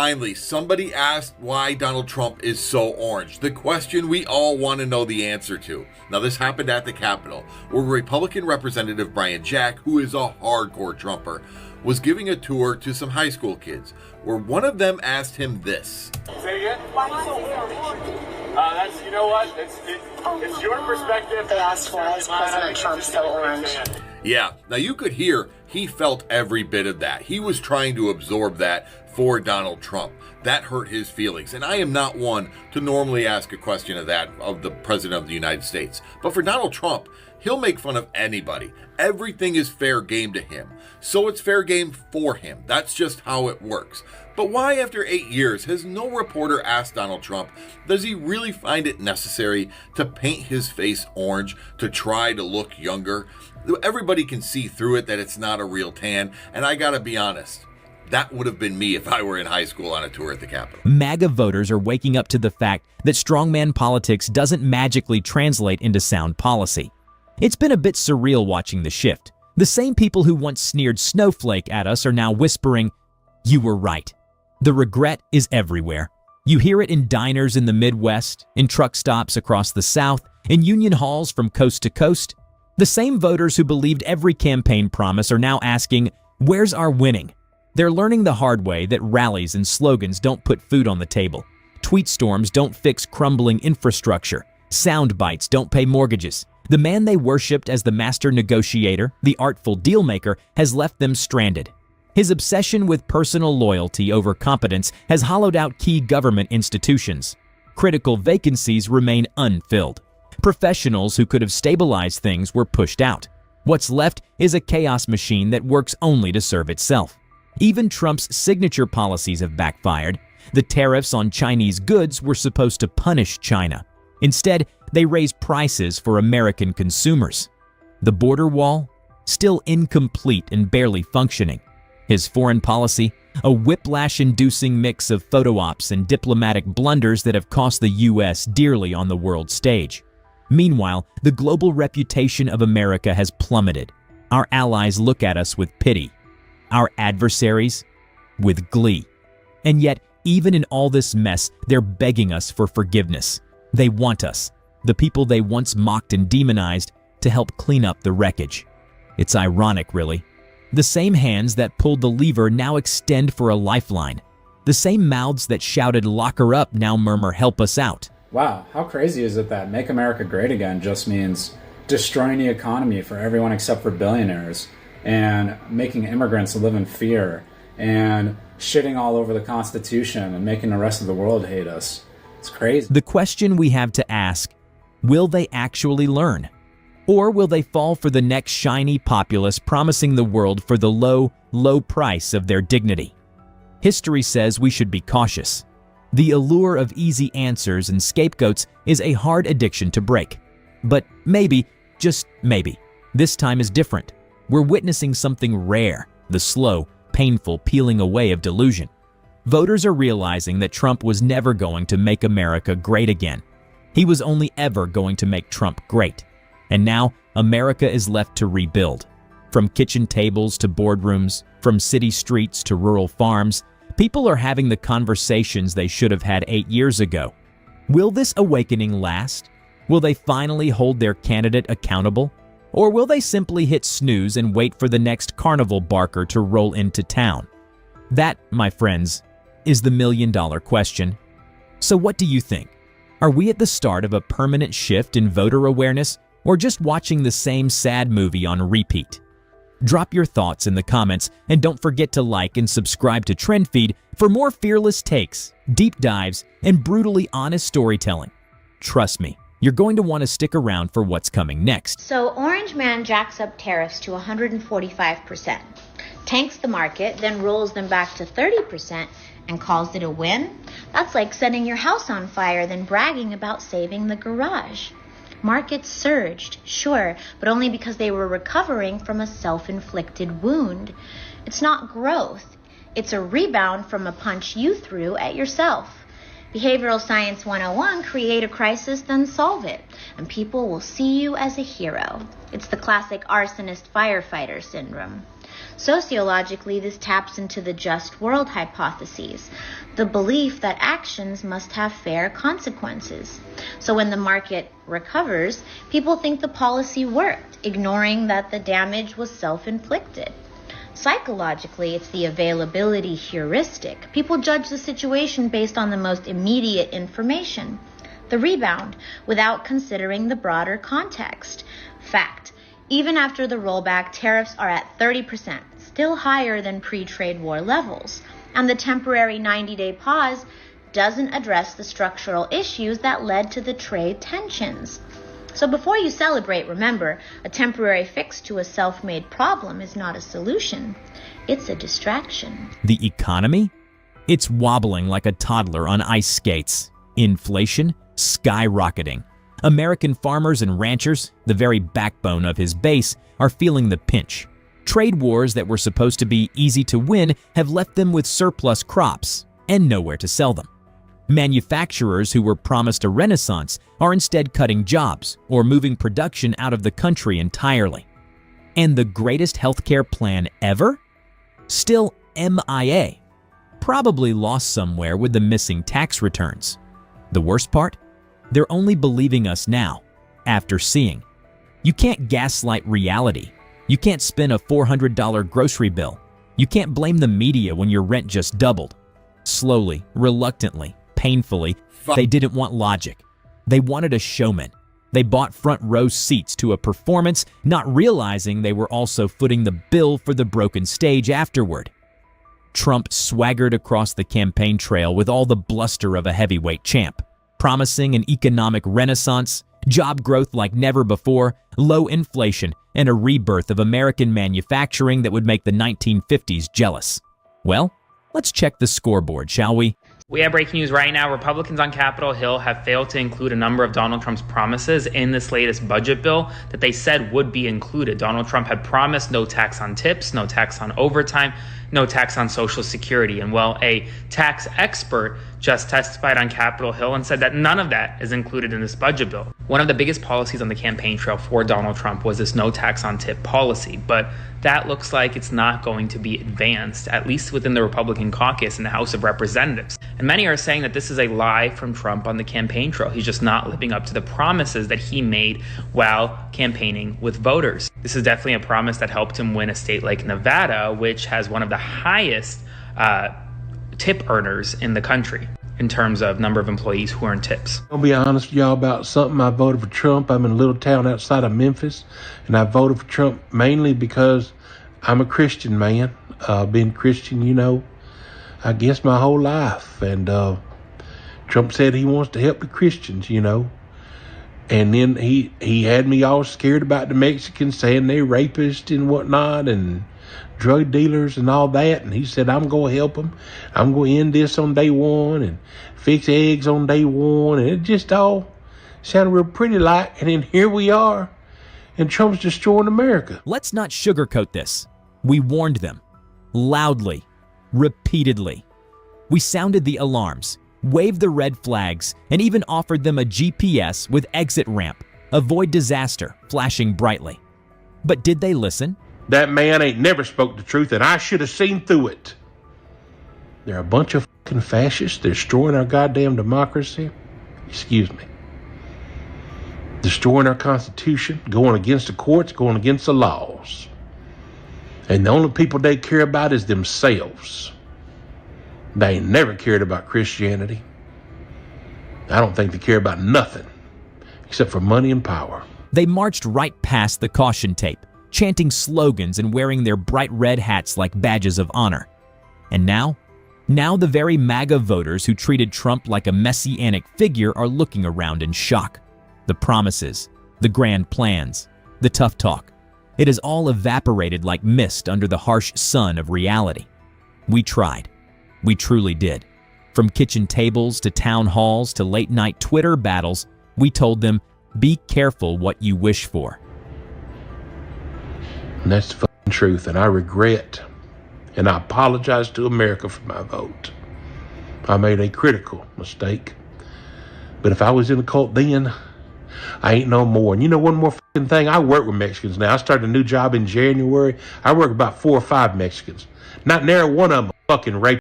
Finally, somebody asked why Donald Trump is so orange. The question we all want to know the answer to. Now, this happened at the Capitol, where Republican Representative Brian Jack, who is a hardcore Trumper, was giving a tour to some high school kids, where one of them asked him this. Say again? That's, you know what? It's your perspective. They asked why is President Trump so orange? Yeah, now you could hear he felt every bit of that. He was trying to absorb that for Donald Trump. That hurt his feelings, and I am not one to normally ask a question of that of the President of the United States. But for Donald Trump, he'll make fun of anybody. Everything is fair game to him, so it's fair game for him. That's just how it works. But why, after 8 years, has no reporter asked Donald Trump, does he really find it necessary to paint his face orange to try to look younger? Everybody can see through it that it's not a real tan, and I gotta be honest, that would have been me if I were in high school on a tour at the Capitol. MAGA voters are waking up to the fact that strongman politics doesn't magically translate into sound policy. It's been a bit surreal watching the shift. The same people who once sneered snowflake at us are now whispering, "You were right." The regret is everywhere. You hear it in diners in the Midwest, in truck stops across the South, in union halls from coast to coast. The same voters who believed every campaign promise are now asking, "Where's our winning?" They're learning the hard way that rallies and slogans don't put food on the table. Tweet storms don't fix crumbling infrastructure. Sound bites don't pay mortgages. The man they worshipped as the master negotiator, the artful dealmaker, has left them stranded. His obsession with personal loyalty over competence has hollowed out key government institutions. Critical vacancies remain unfilled. Professionals who could have stabilized things were pushed out. What's left is a chaos machine that works only to serve itself. Even Trump's signature policies have backfired. The tariffs on Chinese goods were supposed to punish China. Instead, they raise prices for American consumers. The border wall? Still incomplete and barely functioning. His foreign policy? A whiplash-inducing mix of photo ops and diplomatic blunders that have cost the U.S. dearly on the world stage. Meanwhile, the global reputation of America has plummeted. Our allies look at us with pity. Our adversaries with glee. And yet, even in all this mess, they're begging us for forgiveness. They want us, the people they once mocked and demonized, to help clean up the wreckage. It's ironic, really. The same hands that pulled the lever now extend for a lifeline. The same mouths that shouted "lock her up" now murmur "help us out." Wow, how crazy is it that "Make America Great Again" just means destroying the economy for everyone except for billionaires, and making immigrants live in fear, and shitting all over the Constitution and making the rest of the world hate us? It's crazy. The question we have to ask, will they actually learn? Or will they fall for the next shiny populist promising the world for the low, low price of their dignity? History says we should be cautious. The allure of easy answers and scapegoats is a hard addiction to break. But maybe, just maybe, this time is different. We're witnessing something rare, the slow, painful peeling away of delusion. Voters are realizing that Trump was never going to make America great again. He was only ever going to make Trump great. And now, America is left to rebuild. From kitchen tables to boardrooms, from city streets to rural farms, people are having the conversations they should have had 8 years ago. Will this awakening last? Will they finally hold their candidate accountable? Or will they simply hit snooze and wait for the next carnival barker to roll into town? That, my friends, is the million-dollar question. So what do you think? Are we at the start of a permanent shift in voter awareness, or just watching the same sad movie on repeat? Drop your thoughts in the comments, and don't forget to like and subscribe to TrendFeed for more fearless takes, deep dives, and brutally honest storytelling. Trust me, you're going to want to stick around for what's coming next. So Orange Man jacks up tariffs to 145%, tanks the market, then rolls them back to 30% and calls it a win? That's like setting your house on fire, then bragging about saving the garage. Markets surged, sure, but only because they were recovering from a self-inflicted wound. It's not growth. It's a rebound from a punch you threw at yourself. Behavioral Science 101, create a crisis, then solve it, and people will see you as a hero. It's the classic arsonist firefighter syndrome. Sociologically, this taps into the just world hypotheses, the belief that actions must have fair consequences. So when the market recovers, people think the policy worked, ignoring that the damage was self-inflicted. Psychologically, it's the availability heuristic. People judge the situation based on the most immediate information, the rebound, without considering the broader context. Fact: even after the rollback, tariffs are at 30%, still higher than pre-trade war levels. And the temporary 90-day pause doesn't address the structural issues that led to the trade tensions. So before you celebrate, remember, a temporary fix to a self-made problem is not a solution. It's a distraction. The economy? It's wobbling like a toddler on ice skates. Inflation skyrocketing. American farmers and ranchers, the very backbone of his base, are feeling the pinch. Trade wars that were supposed to be easy to win have left them with surplus crops and nowhere to sell them. Manufacturers who were promised a renaissance are instead cutting jobs or moving production out of the country entirely. And the greatest healthcare plan ever? Still MIA. Probably lost somewhere with the missing tax returns. The worst part? They're only believing us now, after seeing. You can't gaslight reality. You can't spin a $400 grocery bill. You can't blame the media when your rent just doubled. Slowly, reluctantly, painfully, they didn't want logic. They wanted a showman. They bought front row seats to a performance, not realizing they were also footing the bill for the broken stage afterward. Trump swaggered across the campaign trail with all the bluster of a heavyweight champ, promising an economic renaissance, job growth like never before, low inflation, and a rebirth of American manufacturing that would make the 1950s jealous. Well, let's check the scoreboard, shall we? We have breaking news right now. Republicans on Capitol Hill have failed to include a number of Donald Trump's promises in this latest budget bill that they said would be included. Donald Trump had promised no tax on tips, no tax on overtime, no tax on Social Security. And well, a tax expert just testified on Capitol Hill and said that none of that is included in this budget bill. One of the biggest policies on the campaign trail for Donald Trump was this no tax on tip policy, but that looks like it's not going to be advanced, at least within the Republican caucus in the House of Representatives. And many are saying that this is a lie from Trump on the campaign trail. He's just not living up to the promises that he made while campaigning with voters. This is definitely a promise that helped him win a state like Nevada, which has one of the highest tip earners in the country in terms of number of employees who earn tips. I'll be honest with y'all about something. I voted for Trump. I'm in a little town outside of Memphis, and I voted for Trump mainly because I'm a Christian man. Been Christian, I guess my whole life. And Trump said he wants to help the Christians, And then he had me all scared about the Mexicans, saying they're rapists and whatnot and drug dealers and all that. And he said, I'm going to help them. I'm going to end this on day one and fix eggs on day one. And it just all sounded real pretty like. And then here we are. And Trump's destroying America. Let's not sugarcoat this. We warned them. Loudly. Repeatedly. We sounded the alarms, waved the red flags, and even offered them a GPS with exit ramp. Avoid disaster, flashing brightly. But did they listen? That man ain't never spoke the truth, and I should have seen through it. They're a bunch of fucking fascists. They're destroying our goddamn democracy. Excuse me. Destroying our Constitution, going against the courts, going against the laws. And the only people they care about is themselves. They ain't never cared about Christianity. I don't think they care about nothing except for money and power. They marched right past the caution tape, chanting slogans and wearing their bright red hats like badges of honor. And now the very MAGA voters who treated Trump like a messianic figure are looking around in shock. The promises, the grand plans, the tough talk. It has all evaporated like mist under the harsh sun of reality. We tried. We truly did. From kitchen tables to town halls to late-night Twitter battles, we told them, be careful what you wish for. And that's the fucking truth, and I regret, and I apologize to America for my vote. I made a critical mistake. But if I was in a cult then, I ain't no more. And you know one more fucking thing? I work with Mexicans now. I started a new job in January. I work with about 4 or 5 Mexicans. Not near one of them fucking rape